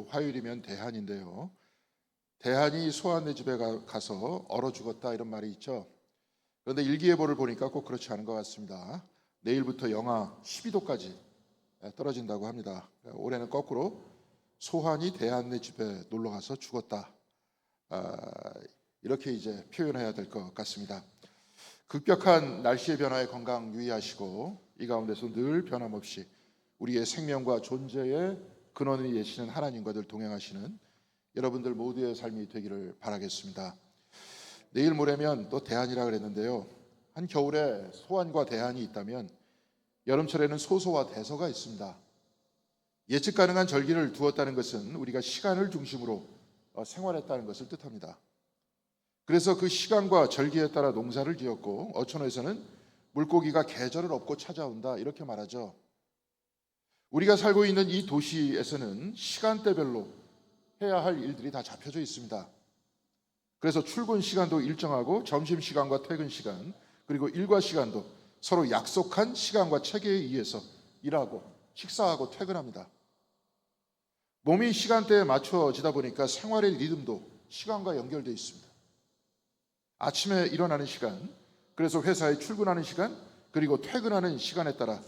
화요일이면 대한인데요. 대한이 소아내 집에 가서 얼어 죽었다 이런 말이 있죠. 그런데 일기예보를 보니까 꼭 그렇지 않은 것 같습니다. 내일부터 영하 12도까지 떨어진다고 합니다. 올해는 거꾸로 소환이 대한네 집에 놀러 가서 죽었다. 이렇게 이제 표현해야 될 것 같습니다. 급격한 날씨의 변화에 건강 유의하시고 이 가운데서 늘 변함없이 우리의 생명과 존재의 근원이 되시는 하나님과 늘 동행하시는 여러분들 모두의 삶이 되기를 바라겠습니다. 내일 모레면 또 대한이라 그랬는데요. 한겨울에 소환과 대한이 있다면 여름철에는 소서와 대서가 있습니다. 예측 가능한 절기를 두었다는 것은 우리가 시간을 중심으로 생활했다는 것을 뜻합니다. 그래서 그 시간과 절기에 따라 농사를 지었고 어촌에서는 물고기가 계절을 업고 찾아온다 이렇게 말하죠. 우리가 살고 있는 이 도시에서는 시간대별로 해야 할 일들이 다 잡혀져 있습니다. 그래서 출근 시간도 일정하고 점심시간과 퇴근 시간 그리고 일과 시간도 서로 약속한 시간과 체계에 의해서 일하고 식사하고 퇴근합니다. 몸이 시간대에 맞춰지다 보니까 생활의 리듬도 시간과 연결되어 있습니다. 아침에 일어나는 시간, 그래서 회사에 출근하는 시간, 그리고 퇴근하는 시간에 따라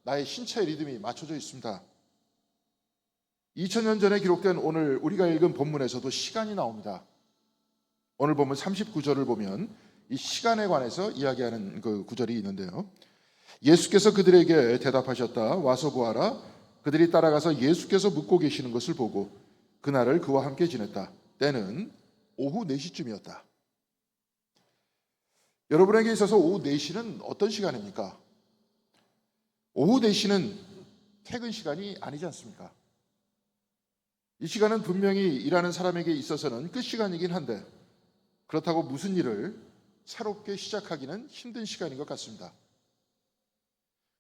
나의 신체의 리듬이 맞춰져 있습니다. 2000년 전에 기록된 오늘 우리가 읽은 본문에서도 시간이 나옵니다. 오늘 본문 39절을 보면 이 시간에 관해서 이야기하는 그 구절이 있는데요. 예수께서 그들에게 대답하셨다. 와서 보아라. 그들이 따라가서 예수께서 묵고 계시는 것을 보고 그날을 그와 함께 지냈다. 때는 오후 4시쯤이었다. 여러분에게 있어서 오후 4시는 어떤 시간입니까? 오후 4시는 퇴근 시간이 아니지 않습니까? 이 시간은 분명히 일하는 사람에게 있어서는 끝 시간이긴 한데 그렇다고 무슨 일을 새롭게 시작하기는 힘든 시간인 것 같습니다.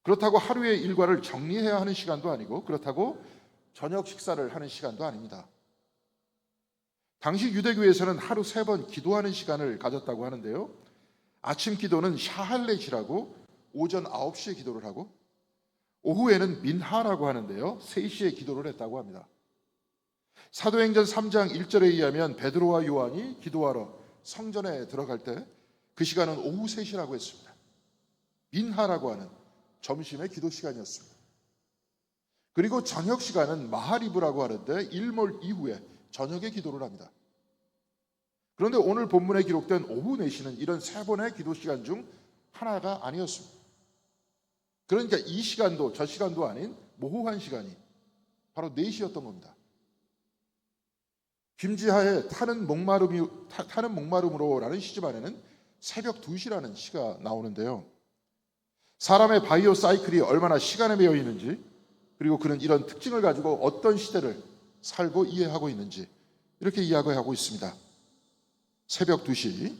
그렇다고 하루의 일과를 정리해야 하는 시간도 아니고 그렇다고 저녁 식사를 하는 시간도 아닙니다. 당시 유대교에서는 하루 3번 기도하는 시간을 가졌다고 하는데요. 아침 기도는 샤할렛이라고 오전 9시에 기도를 하고 오후에는 민하라고 하는데요. 3시에 기도를 했다고 합니다. 사도행전 3장 1절에 의하면 베드로와 요한이 기도하러 성전에 들어갈 때 그 시간은 오후 3시라고 했습니다. 민하라고 하는 점심의 기도 시간이었습니다. 그리고 저녁 시간은 마하리브라고 하는데 일몰 이후에 저녁에 기도를 합니다. 그런데 오늘 본문에 기록된 오후 4시는 이런 3번의 기도 시간 중 하나가 아니었습니다. 그러니까 이 시간도 저 시간도 아닌 모호한 시간이 바로 4시였던 겁니다. 김지하의 타는 목마름으로라는 시집 안에는 새벽 2시라는 시가 나오는데요. 사람의 바이오 사이클이 얼마나 시간에 매여 있는지 그리고 그는 이런 특징을 가지고 어떤 시대를 살고 이해하고 있는지 이렇게 이야기하고 있습니다. 새벽 2시,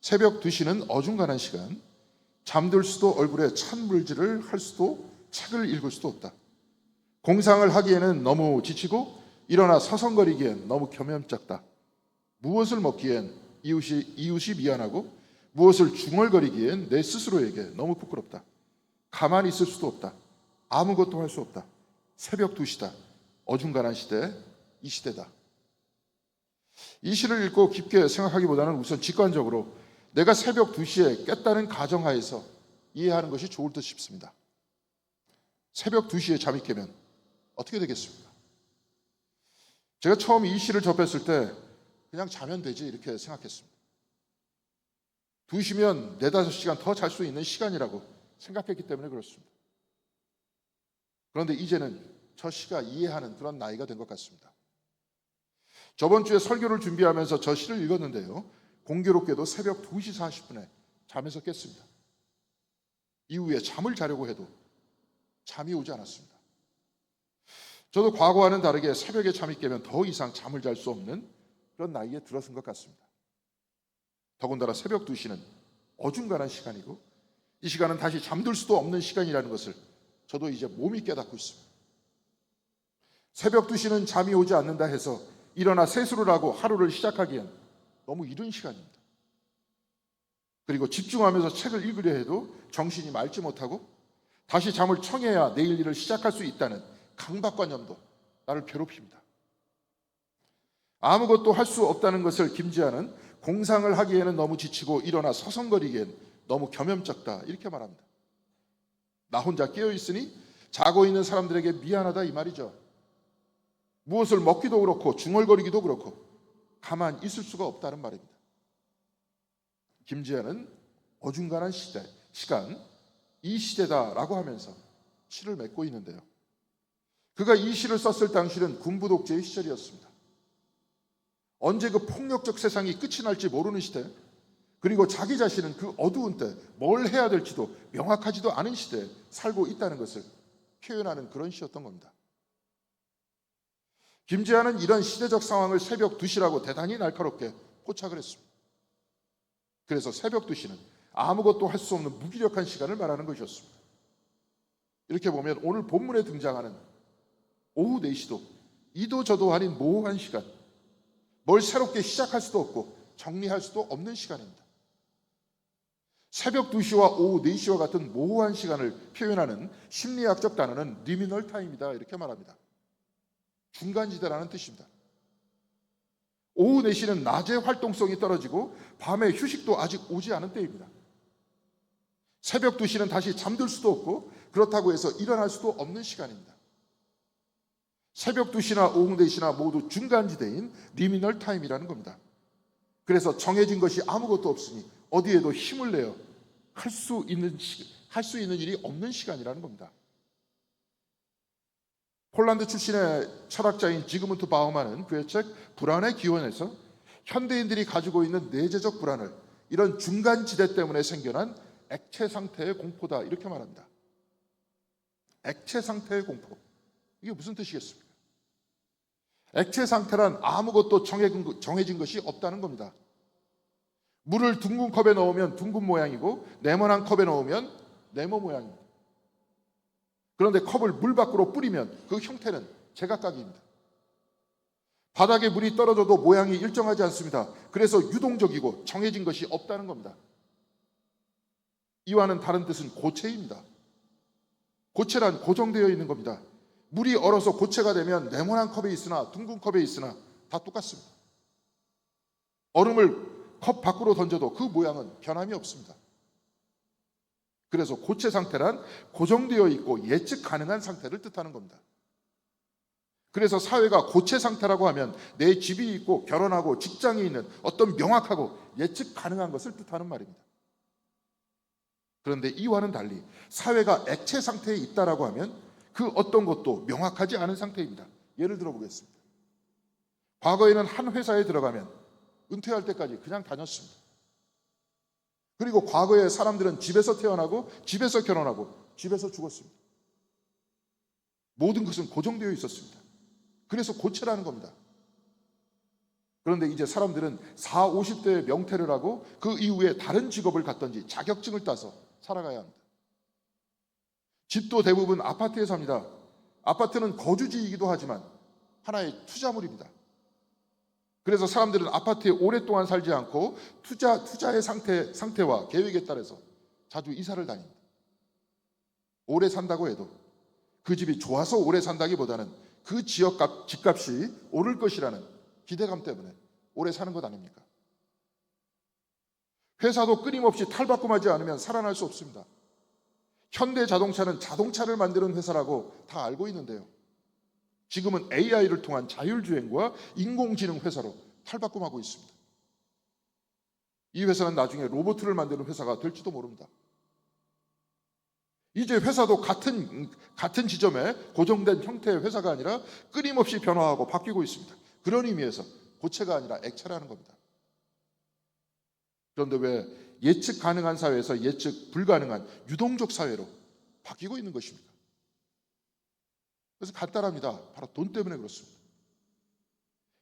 새벽 2시는 어중간한 시간, 잠들 수도 얼굴에 찬물질을 할 수도 책을 읽을 수도 없다. 공상을 하기에는 너무 지치고 일어나 서성거리기엔 너무 겸연쩍다. 무엇을 먹기엔 이웃이 미안하고 무엇을 중얼거리기엔 내 스스로에게 너무 부끄럽다. 가만히 있을 수도 없다. 아무것도 할 수 없다. 새벽 2시다. 어중간한 시대, 이 시대다. 이 시를 읽고 깊게 생각하기보다는 우선 직관적으로 내가 새벽 2시에 깼다는 가정하에서 이해하는 것이 좋을 듯 싶습니다. 새벽 2시에 잠이 깨면 어떻게 되겠습니까? 제가 처음 이 시를 접했을 때 그냥 자면 되지 이렇게 생각했습니다. 2시면 4-5시간 더 잘 수 있는 시간이라고 생각했기 때문에 그렇습니다. 그런데 이제는 저 시가 이해하는 그런 나이가 된 것 같습니다. 저번 주에 설교를 준비하면서 저 시를 읽었는데요. 공교롭게도 새벽 2시 40분에 잠에서 깼습니다. 이후에 잠을 자려고 해도 잠이 오지 않았습니다. 저도 과거와는 다르게 새벽에 잠이 깨면 더 이상 잠을 잘 수 없는 그런 나이에 들어선 것 같습니다. 더군다나 새벽 2시는 어중간한 시간이고 이 시간은 다시 잠들 수도 없는 시간이라는 것을 저도 이제 몸이 깨닫고 있습니다. 새벽 2시는 잠이 오지 않는다 해서 일어나 세수를 하고 하루를 시작하기엔 너무 이른 시간입니다. 그리고 집중하면서 책을 읽으려 해도 정신이 맑지 못하고 다시 잠을 청해야 내일 일을 시작할 수 있다는 강박관념도 나를 괴롭힙니다. 아무것도 할 수 없다는 것을 김지아는 공상을 하기에는 너무 지치고 일어나 서성거리기엔 너무 겸염쩍다 이렇게 말합니다. 나 혼자 깨어있으니 자고 있는 사람들에게 미안하다 이 말이죠. 무엇을 먹기도 그렇고 중얼거리기도 그렇고 가만히 있을 수가 없다는 말입니다. 김지아는 어중간한 시간, 이 시대다라고 하면서 시를 맺고 있는데요. 그가 이 시를 썼을 당시는 군부 독재의 시절이었습니다. 언제 그 폭력적 세상이 끝이 날지 모르는 시대, 그리고 자기 자신은 그 어두운 때 뭘 해야 될지도 명확하지도 않은 시대에 살고 있다는 것을 표현하는 그런 시였던 겁니다. 김지아는 이런 시대적 상황을 새벽 2시라고 대단히 날카롭게 포착을 했습니다. 그래서 새벽 2시는 아무것도 할 수 없는 무기력한 시간을 말하는 것이었습니다. 이렇게 보면 오늘 본문에 등장하는 오후 4시도 이도 저도 아닌 모호한 시간, 뭘 새롭게 시작할 수도 없고 정리할 수도 없는 시간입니다. 새벽 2시와 오후 4시와 같은 모호한 시간을 표현하는 심리학적 단어는 리미널 타임이다 이렇게 말합니다. 중간지대라는 뜻입니다. 오후 4시는 낮의 활동성이 떨어지고 밤에 휴식도 아직 오지 않은 때입니다. 새벽 2시는 다시 잠들 수도 없고 그렇다고 해서 일어날 수도 없는 시간입니다. 새벽 2시나 오후 4시나 모두 중간지대인 리미널 타임이라는 겁니다. 그래서 정해진 것이 아무것도 없으니 어디에도 힘을 내어 할 수 있는 일이 없는 시간이라는 겁니다. 폴란드 출신의 철학자인 지그문트 바우만은 그의 책 불안의 기원에서 현대인들이 가지고 있는 내재적 불안을 이런 중간지대 때문에 생겨난 액체 상태의 공포다 이렇게 말합니다. 액체 상태의 공포, 이게 무슨 뜻이겠습니까? 액체 상태란 아무것도 정해진 것이 없다는 겁니다. 물을 둥근 컵에 넣으면 둥근 모양이고 네모난 컵에 넣으면 네모 모양입니다. 그런데 컵을 물 밖으로 뿌리면 그 형태는 제각각입니다. 바닥에 물이 떨어져도 모양이 일정하지 않습니다. 그래서 유동적이고 정해진 것이 없다는 겁니다. 이와는 다른 뜻은 고체입니다. 고체란 고정되어 있는 겁니다. 물이 얼어서 고체가 되면 네모난 컵에 있으나 둥근 컵에 있으나 다 똑같습니다. 얼음을 컵 밖으로 던져도 그 모양은 변함이 없습니다. 그래서 고체 상태란 고정되어 있고 예측 가능한 상태를 뜻하는 겁니다. 그래서 사회가 고체 상태라고 하면 내 집이 있고 결혼하고 직장이 있는 어떤 명확하고 예측 가능한 것을 뜻하는 말입니다. 그런데 이와는 달리 사회가 액체 상태에 있다라고 하면 그 어떤 것도 명확하지 않은 상태입니다. 예를 들어 보겠습니다. 과거에는 한 회사에 들어가면 은퇴할 때까지 그냥 다녔습니다. 그리고 과거에 사람들은 집에서 태어나고 집에서 결혼하고 집에서 죽었습니다. 모든 것은 고정되어 있었습니다. 그래서 고체라는 겁니다. 그런데 이제 사람들은 40, 50대에 명퇴를 하고 그 이후에 다른 직업을 갖든지 자격증을 따서 살아가야 합니다. 집도 대부분 아파트에 삽니다. 아파트는 거주지이기도 하지만 하나의 투자물입니다. 그래서 사람들은 아파트에 오랫동안 살지 않고 투자의 상태와 계획에 따라서 자주 이사를 다닙니다. 오래 산다고 해도 그 집이 좋아서 오래 산다기보다는 그 집값이 오를 것이라는 기대감 때문에 오래 사는 것 아닙니까? 회사도 끊임없이 탈바꿈하지 않으면 살아날 수 없습니다. 현대자동차는 자동차를 만드는 회사라고 다 알고 있는데요. 지금은 AI를 통한 자율주행과 인공지능 회사로 탈바꿈하고 있습니다. 이 회사는 나중에 로봇을 만드는 회사가 될지도 모릅니다. 이제 회사도 같은 지점에 고정된 형태의 회사가 아니라 끊임없이 변화하고 바뀌고 있습니다. 그런 의미에서 고체가 아니라 액체라는 겁니다. 그런데 왜 예측 가능한 사회에서 예측 불가능한 유동적 사회로 바뀌고 있는 것입니까? 그래서 간단합니다. 바로 돈 때문에 그렇습니다.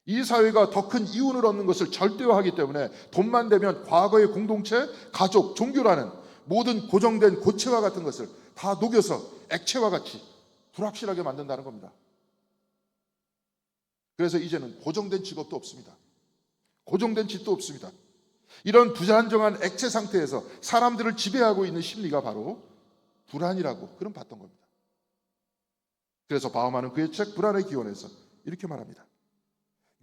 이 사회가 더 큰 이윤을 얻는 것을 절대화하기 때문에 돈만 되면 과거의 공동체, 가족, 종교라는 모든 고정된 고체와 같은 것을 다 녹여서 액체와 같이 불확실하게 만든다는 겁니다. 그래서 이제는 고정된 직업도 없습니다. 고정된 집도 없습니다. 이런 불안정한 액체 상태에서 사람들을 지배하고 있는 심리가 바로 불안이라고 그런 봤던 겁니다. 그래서 바우만은 그의 책 불안의 기원에서 이렇게 말합니다.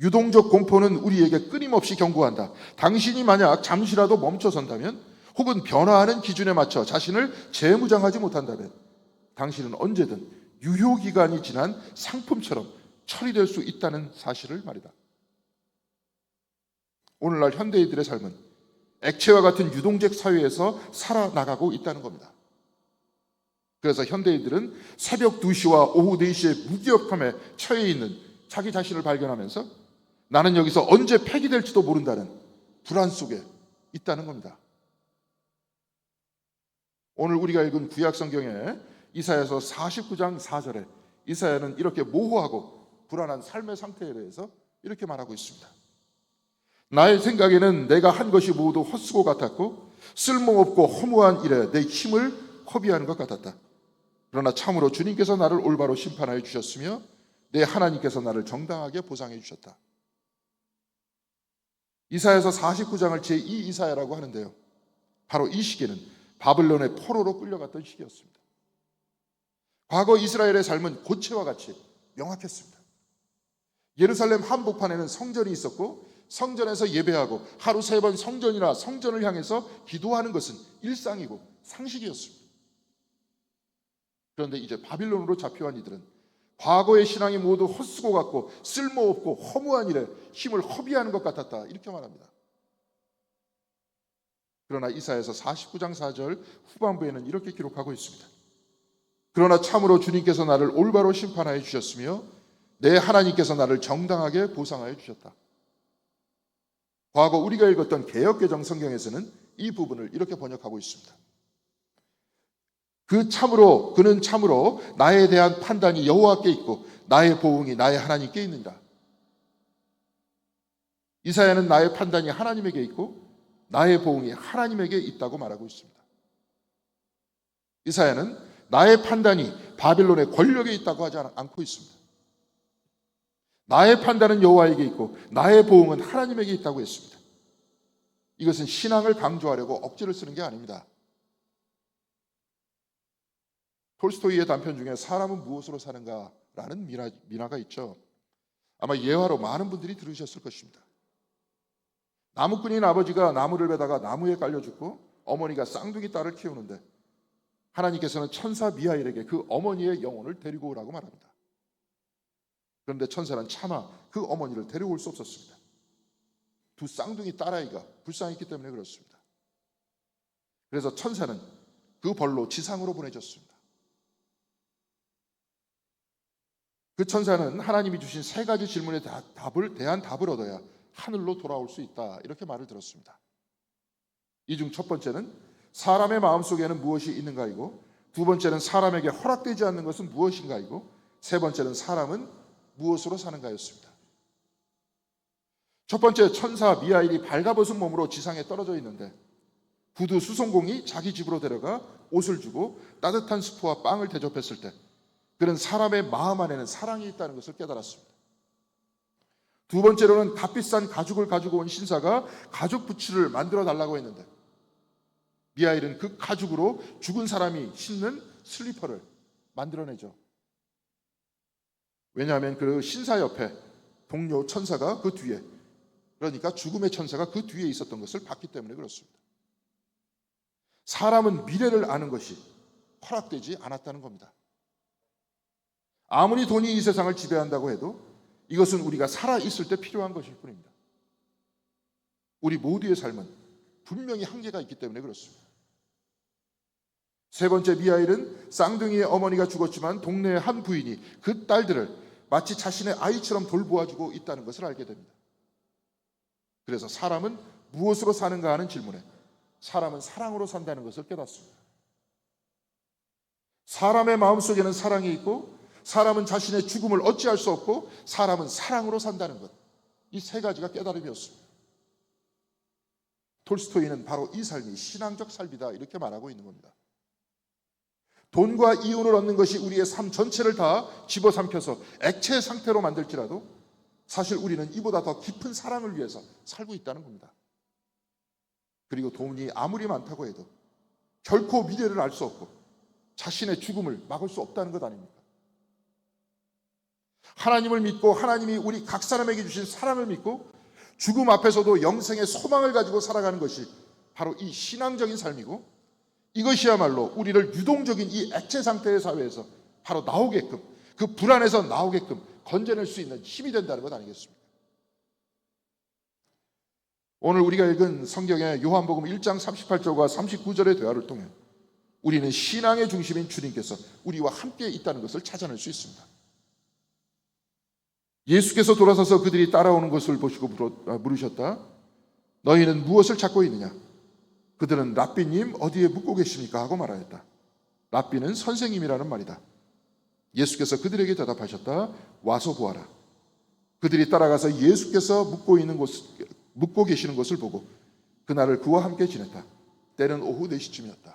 유동적 공포는 우리에게 끊임없이 경고한다. 당신이 만약 잠시라도 멈춰선다면, 혹은 변화하는 기준에 맞춰 자신을 재무장하지 못한다면, 당신은 언제든 유효기간이 지난 상품처럼 처리될 수 있다는 사실을 말이다. 오늘날 현대인들의 삶은 액체와 같은 유동적 사회에서 살아나가고 있다는 겁니다. 그래서 현대인들은 새벽 2시와 오후 4시의 무기력함에 처해 있는 자기 자신을 발견하면서 나는 여기서 언제 폐기될지도 모른다는 불안 속에 있다는 겁니다. 오늘 우리가 읽은 구약 성경에 이사야서 49장 4절에 이사야는 이렇게 모호하고 불안한 삶의 상태에 대해서 이렇게 말하고 있습니다. 나의 생각에는 내가 한 것이 모두 헛수고 같았고 쓸모없고 허무한 일에 내 힘을 허비하는 것 같았다. 그러나 참으로 주님께서 나를 올바로 심판하여 주셨으며 내 하나님께서 나를 정당하게 보상해 주셨다. 이사야서 49장을 제2 이사야라고 하는데요, 바로 이 시기는 바벨론의 포로로 끌려갔던 시기였습니다. 과거 이스라엘의 삶은 고체와 같이 명확했습니다. 예루살렘 한복판에는 성전이 있었고 성전에서 예배하고 하루 3번 성전이나 성전을 향해서 기도하는 것은 일상이고 상식이었습니다. 그런데 이제 바빌론으로 잡혀간 이들은 과거의 신앙이 모두 헛수고 같고 쓸모없고 허무한 일에 힘을 허비하는 것 같았다, 이렇게 말합니다. 그러나 이사야서 49장 4절 후반부에는 이렇게 기록하고 있습니다. 그러나 참으로 주님께서 나를 올바로 심판하여 주셨으며 내 하나님께서 나를 정당하게 보상하여 주셨다. 과거 우리가 읽었던 개역개정 성경에서는 이 부분을 이렇게 번역하고 있습니다. 그는 참으로 나에 대한 판단이 여호와께 있고 나의 보응이 나의 하나님께 있는다. 이사야는 나의 판단이 하나님에게 있고 나의 보응이 하나님에게 있다고 말하고 있습니다. 이사야는 나의 판단이 바빌론의 권력에 있다고 하지 않고 있습니다. 나의 판단은 여호와에게 있고 나의 보응은 하나님에게 있다고 했습니다. 이것은 신앙을 강조하려고 억지를 쓰는 게 아닙니다. 톨스토이의 단편 중에 사람은 무엇으로 사는가라는 민화가 있죠. 아마 예화로 많은 분들이 들으셨을 것입니다. 나무꾼인 아버지가 나무를 베다가 나무에 깔려 죽고 어머니가 쌍둥이 딸을 키우는데 하나님께서는 천사 미하일에게 그 어머니의 영혼을 데리고 오라고 말합니다. 그런데 천사는 차마 그 어머니를 데려올 수 없었습니다. 두 쌍둥이 딸아이가 불쌍했기 때문에 그렇습니다. 그래서 천사는 그 벌로 지상으로 보내졌습니다. 그 천사는 하나님이 주신 3가지 질문에 대한 답을 얻어야 하늘로 돌아올 수 있다, 이렇게 말을 들었습니다. 이 중 첫 번째는 사람의 마음속에는 무엇이 있는가이고, 두 번째는 사람에게 허락되지 않는 것은 무엇인가이고, 세 번째는 사람은 무엇으로 사는가였습니다. 첫 번째, 천사 미하일이 발가벗은 몸으로 지상에 떨어져 있는데 구두 수송공이 자기 집으로 데려가 옷을 주고 따뜻한 수프와 빵을 대접했을 때 그는 사람의 마음 안에는 사랑이 있다는 것을 깨달았습니다. 두 번째로는 값비싼 가죽을 가지고 온 신사가 가죽 부츠를 만들어 달라고 했는데 미하일은 그 가죽으로 죽은 사람이 신는 슬리퍼를 만들어내죠. 왜냐하면 그 신사 옆에 동료 천사가 그 뒤에, 그러니까 죽음의 천사가 그 뒤에 있었던 것을 봤기 때문에 그렇습니다. 사람은 미래를 아는 것이 허락되지 않았다는 겁니다. 아무리 돈이 이 세상을 지배한다고 해도 이것은 우리가 살아있을 때 필요한 것일 뿐입니다. 우리 모두의 삶은 분명히 한계가 있기 때문에 그렇습니다. 세 번째, 미하일은 쌍둥이의 어머니가 죽었지만 동네의 한 부인이 그 딸들을 마치 자신의 아이처럼 돌보아주고 있다는 것을 알게 됩니다. 그래서 사람은 무엇으로 사는가 하는 질문에 사람은 사랑으로 산다는 것을 깨닫습니다. 사람의 마음속에는 사랑이 있고 사람은 자신의 죽음을 어찌할 수 없고 사람은 사랑으로 산다는 것, 이 3가지가 깨달음이었습니다. 톨스토이는 바로 이 삶이 신앙적 삶이다, 이렇게 말하고 있는 겁니다. 돈과 이윤을 얻는 것이 우리의 삶 전체를 다 집어삼켜서 액체 상태로 만들지라도 사실 우리는 이보다 더 깊은 사랑을 위해서 살고 있다는 겁니다. 그리고 돈이 아무리 많다고 해도 결코 미래를 알 수 없고 자신의 죽음을 막을 수 없다는 것 아닙니까? 하나님을 믿고 하나님이 우리 각 사람에게 주신 사랑을 믿고 죽음 앞에서도 영생의 소망을 가지고 살아가는 것이 바로 이 신앙적인 삶이고, 이것이야말로 우리를 유동적인 이 액체 상태의 사회에서 바로 나오게끔, 그 불안에서 나오게끔 건져낼 수 있는 힘이 된다는 것 아니겠습니까? 오늘 우리가 읽은 성경의 요한복음 1장 38절과 39절의 대화를 통해 우리는 신앙의 중심인 주님께서 우리와 함께 있다는 것을 찾아낼 수 있습니다. 예수께서 돌아서서 그들이 따라오는 것을 보시고 물으셨다. 너희는 무엇을 찾고 있느냐? 그들은 랍비님 어디에 묵고 계십니까? 하고 말하였다. 랍비는 선생님이라는 말이다. 예수께서 그들에게 대답하셨다. 와서 보아라. 그들이 따라가서 예수께서 묵고 계시는 것을 보고 그날을 그와 함께 지냈다. 때는 오후 4시쯤이었다.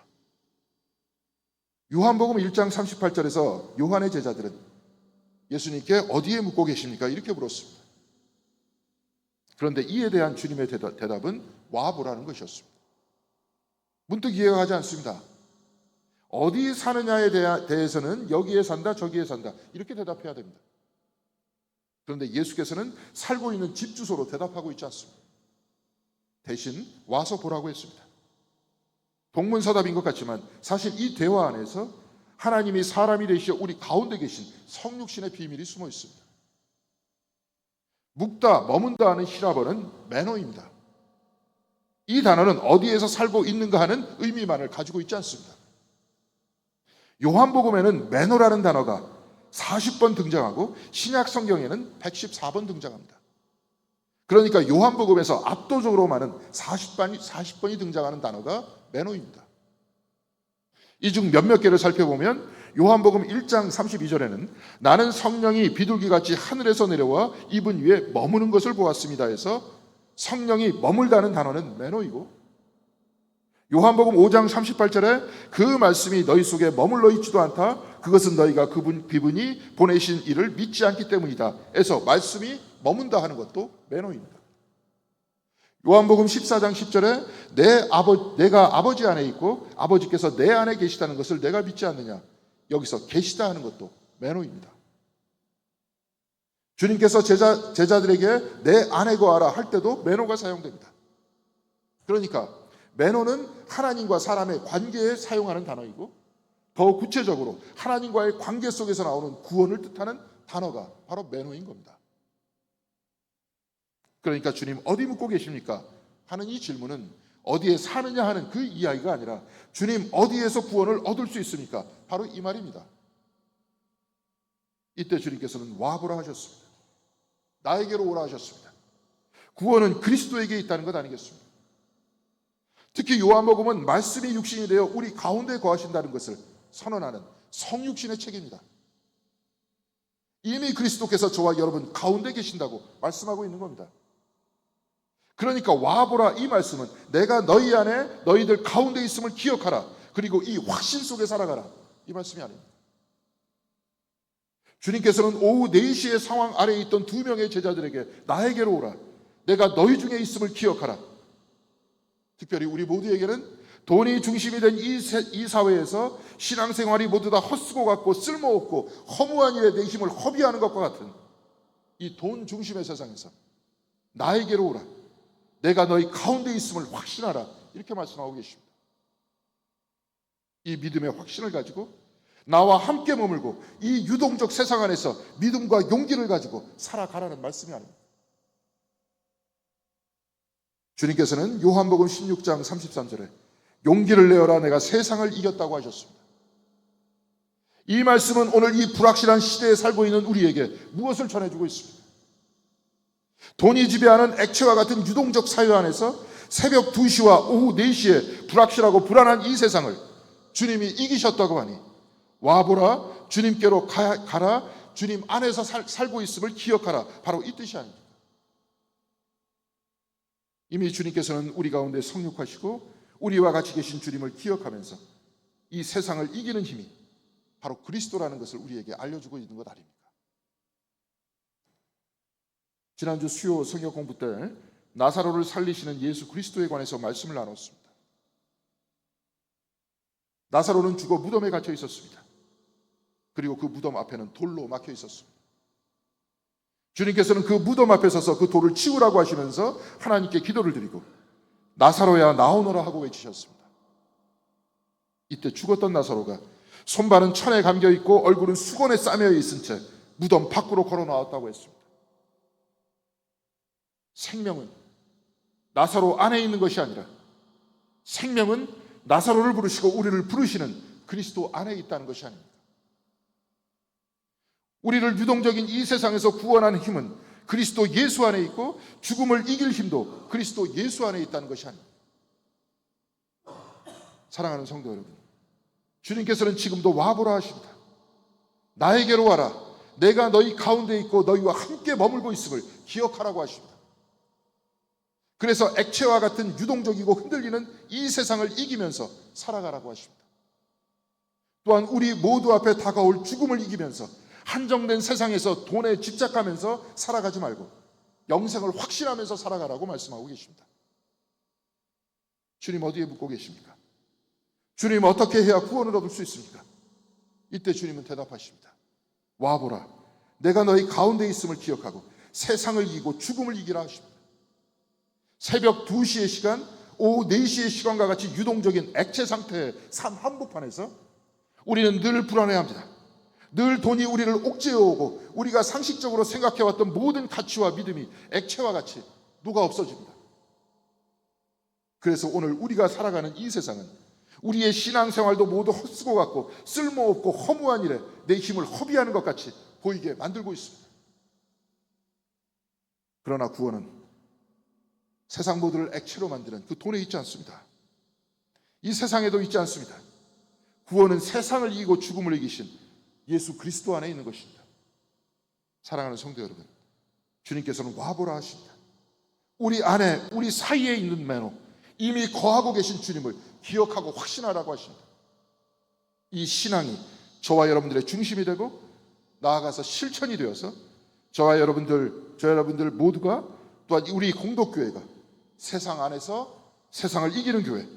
요한복음 1장 38절에서 요한의 제자들은 예수님께 어디에 묵고 계십니까? 이렇게 물었습니다. 그런데 이에 대한 주님의 대답은 와보라는 것이었습니다. 문득 이해가 가지 않습니다. 어디 사느냐에 대해서는 여기에 산다 저기에 산다 이렇게 대답해야 됩니다. 그런데 예수께서는 살고 있는 집 주소로 대답하고 있지 않습니다. 대신 와서 보라고 했습니다. 동문서답인 것 같지만 사실 이 대화 안에서 하나님이 사람이 되시어 우리 가운데 계신 성육신의 비밀이 숨어 있습니다. 묵다, 머문다 하는 히라버는 매너입니다. 이 단어는 어디에서 살고 있는가 하는 의미만을 가지고 있지 않습니다. 요한복음에는 매너라는 단어가 40번 등장하고 신약 성경에는 114번 등장합니다. 그러니까 요한복음에서 압도적으로 많은 40번이 등장하는 단어가 매너입니다. 이 중 몇몇 개를 살펴보면 요한복음 1장 32절에는 나는 성령이 비둘기같이 하늘에서 내려와 이분 위에 머무는 것을 보았습니다 해서 성령이 머물다는 단어는 매너이고, 요한복음 5장 38절에 그 말씀이 너희 속에 머물러 있지도 않다. 그것은 너희가 그분이 보내신 이를 믿지 않기 때문이다 해서 말씀이 머문다 하는 것도 매너입니다. 요한복음 14장 10절에 내가 아버지 안에 있고 아버지께서 내 안에 계시다는 것을 내가 믿지 않느냐, 여기서 계시다 하는 것도 매너입니다. 주님께서 제자들에게 내 안에 거하라 할 때도 매너가 사용됩니다. 그러니까 매너는 하나님과 사람의 관계에 사용하는 단어이고, 더 구체적으로 하나님과의 관계 속에서 나오는 구원을 뜻하는 단어가 바로 매너인 겁니다. 그러니까 주님 어디 묵고 계십니까? 하는 이 질문은 어디에 사느냐 하는 그 이야기가 아니라 주님 어디에서 구원을 얻을 수 있습니까? 바로 이 말입니다. 이때 주님께서는 와보라 하셨습니다. 나에게로 오라 하셨습니다. 구원은 그리스도에게 있다는 것 아니겠습니까? 특히 요한복음은 말씀이 육신이 되어 우리 가운데 거하신다는 것을 선언하는 성육신의 책입니다. 이미 그리스도께서 저와 여러분 가운데 계신다고 말씀하고 있는 겁니다. 그러니까 와보라 이 말씀은 내가 너희 안에 너희들 가운데 있음을 기억하라, 그리고 이 확신 속에 살아가라, 이 말씀이 아닙니다. 주님께서는 오후 4시의 상황 아래에 있던 2명의 제자들에게 나에게로 오라, 내가 너희 중에 있음을 기억하라. 특별히 우리 모두에게는 돈이 중심이 된 이 사회에서 신앙생활이 모두 다 헛수고 같고 쓸모없고 허무한 일에 내 힘을 허비하는 것과 같은 이 돈 중심의 세상에서 나에게로 오라, 내가 너희 가운데 있음을 확신하라, 이렇게 말씀하고 계십니다. 이 믿음의 확신을 가지고 나와 함께 머물고 이 유동적 세상 안에서 믿음과 용기를 가지고 살아가라는 말씀이 아닙니다. 주님께서는 요한복음 16장 33절에 용기를 내어라, 내가 세상을 이겼다고 하셨습니다. 이 말씀은 오늘 이 불확실한 시대에 살고 있는 우리에게 무엇을 전해주고 있습니까? 돈이 지배하는 액체와 같은 유동적 사회 안에서 새벽 2시와 오후 4시에 불확실하고 불안한 이 세상을 주님이 이기셨다고 하니 와보라, 주님께로 가라, 주님 안에서 살고 있음을 기억하라, 바로 이 뜻이 아닙니까? 이미 주님께서는 우리 가운데 성육하시고 우리와 같이 계신 주님을 기억하면서 이 세상을 이기는 힘이 바로 그리스도라는 것을 우리에게 알려주고 있는 것 아닙니까? 지난주 수요 성경 공부 때 나사로를 살리시는 예수 그리스도에 관해서 말씀을 나눴습니다. 나사로는 죽어 무덤에 갇혀 있었습니다. 그리고 그 무덤 앞에는 돌로 막혀 있었습니다. 주님께서는 그 무덤 앞에 서서 그 돌을 치우라고 하시면서 하나님께 기도를 드리고 나사로야 나오너라 하고 외치셨습니다. 이때 죽었던 나사로가 손발은 천에 감겨 있고 얼굴은 수건에 싸매어 있은 채 무덤 밖으로 걸어 나왔다고 했습니다. 생명은 나사로 안에 있는 것이 아니라 생명은 나사로를 부르시고 우리를 부르시는 그리스도 안에 있다는 것이 아닙니다. 우리를 유동적인 이 세상에서 구원하는 힘은 그리스도 예수 안에 있고 죽음을 이길 힘도 그리스도 예수 안에 있다는 것이 아닙니다. 사랑하는 성도 여러분, 주님께서는 지금도 와보라 하십니다. 나에게로 와라. 내가 너희 가운데 있고 너희와 함께 머물고 있음을 기억하라고 하십니다. 그래서 액체와 같은 유동적이고 흔들리는 이 세상을 이기면서 살아가라고 하십니다. 또한 우리 모두 앞에 다가올 죽음을 이기면서 한정된 세상에서 돈에 집착하면서 살아가지 말고 영생을 확신하면서 살아가라고 말씀하고 계십니다. 주님 어디에 묻고 계십니까? 주님 어떻게 해야 구원을 얻을 수 있습니까? 이때 주님은 대답하십니다. 와보라. 내가 너희 가운데 있음을 기억하고 세상을 이기고 죽음을 이기라 하십니다. 새벽 2시의 시간, 오후 4시의 시간과 같이 유동적인 액체 상태의 삶 한복판에서 우리는 늘 불안해합니다. 늘 돈이 우리를 옥죄어오고 우리가 상식적으로 생각해왔던 모든 가치와 믿음이 액체와 같이 녹아 없어집니다. 그래서 오늘 우리가 살아가는 이 세상은 우리의 신앙생활도 모두 헛수고 같고 쓸모없고 허무한 일에 내 힘을 허비하는 것 같이 보이게 만들고 있습니다. 그러나 구원은 세상 모두를 액체로 만드는 그 돈에 있지 않습니다. 이 세상에도 있지 않습니다. 구원은 세상을 이기고 죽음을 이기신 예수 그리스도 안에 있는 것입니다. 사랑하는 성도 여러분, 주님께서는 와보라 하십니다. 우리 안에, 우리 사이에 있는 매너, 이미 거하고 계신 주님을 기억하고 확신하라고 하십니다. 이 신앙이 저와 여러분들의 중심이 되고 나아가서 실천이 되어서 저와 여러분들 모두가 또한 우리 공동교회가 세상 안에서 세상을 이기는 교회,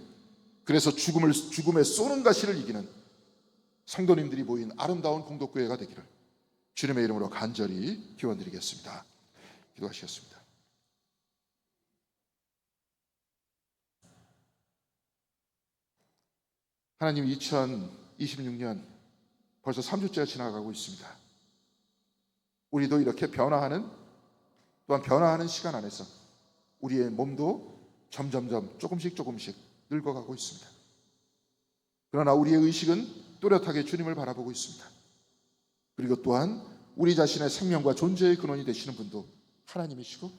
그래서 죽음에 쏘는 가시를 이기는 성도님들이 모인 아름다운 공동교회가 되기를 주님의 이름으로 간절히 기원드리겠습니다. 기도하시겠습니다. 하나님, 2026년 벌써 3주째가 지나가고 있습니다. 우리도 이렇게 변화하는, 또한 변화하는 시간 안에서 우리의 몸도 점점점 조금씩 늙어가고 있습니다. 그러나 우리의 의식은 또렷하게 주님을 바라보고 있습니다. 그리고 또한 우리 자신의 생명과 존재의 근원이 되시는 분도 하나님이시고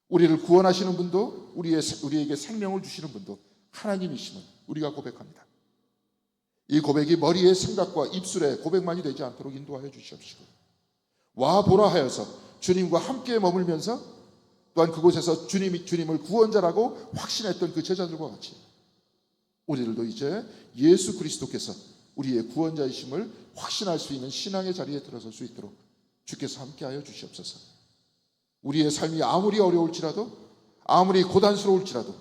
우리를 구원하시는 분도 우리에게 생명을 주시는 분도 하나님이심을 우리가 고백합니다. 이 고백이 머리의 생각과 입술의 고백만이 되지 않도록 인도하여 주시옵시고 와보라 하여서 주님과 함께 머물면서 또한 그곳에서 주님을 구원자라고 확신했던 그 제자들과 같이 우리들도 이제 예수 그리스도께서 우리의 구원자이심을 확신할 수 있는 신앙의 자리에 들어설 수 있도록 주께서 함께하여 주시옵소서. 우리의 삶이 아무리 어려울지라도 아무리 고단스러울지라도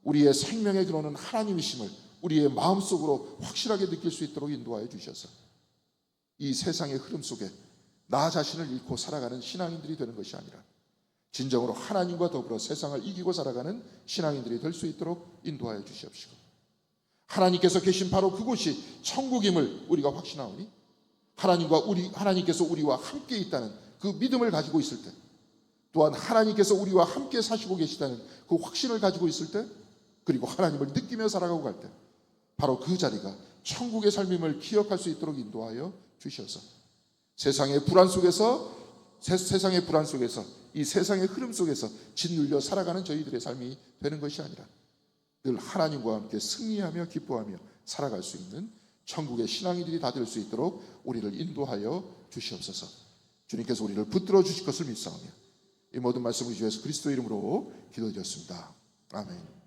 우리의 생명의 근원은 하나님이심을 우리의 마음속으로 확실하게 느낄 수 있도록 인도하여 주셔서 이 세상의 흐름 속에 나 자신을 잃고 살아가는 신앙인들이 되는 것이 아니라 진정으로 하나님과 더불어 세상을 이기고 살아가는 신앙인들이 될 수 있도록 인도하여 주시옵시고 하나님께서 계신 바로 그곳이 천국임을 우리가 확신하오니 하나님께서 우리와 함께 있다는 그 믿음을 가지고 있을 때 또한 하나님께서 우리와 함께 사시고 계시다는 그 확신을 가지고 있을 때 그리고 하나님을 느끼며 살아가고 갈 때 바로 그 자리가 천국의 삶임을 기억할 수 있도록 인도하여 주셔서 세상의 불안 속에서 이 세상의 흐름 속에서 짓눌려 살아가는 저희들의 삶이 되는 것이 아니라 늘 하나님과 함께 승리하며 기뻐하며 살아갈 수 있는 천국의 신앙인들이 다 될 수 있도록 우리를 인도하여 주시옵소서. 주님께서 우리를 붙들어 주실 것을 믿사오며 이 모든 말씀을 주 예수 그리스도 이름으로 기도드렸습니다. 아멘.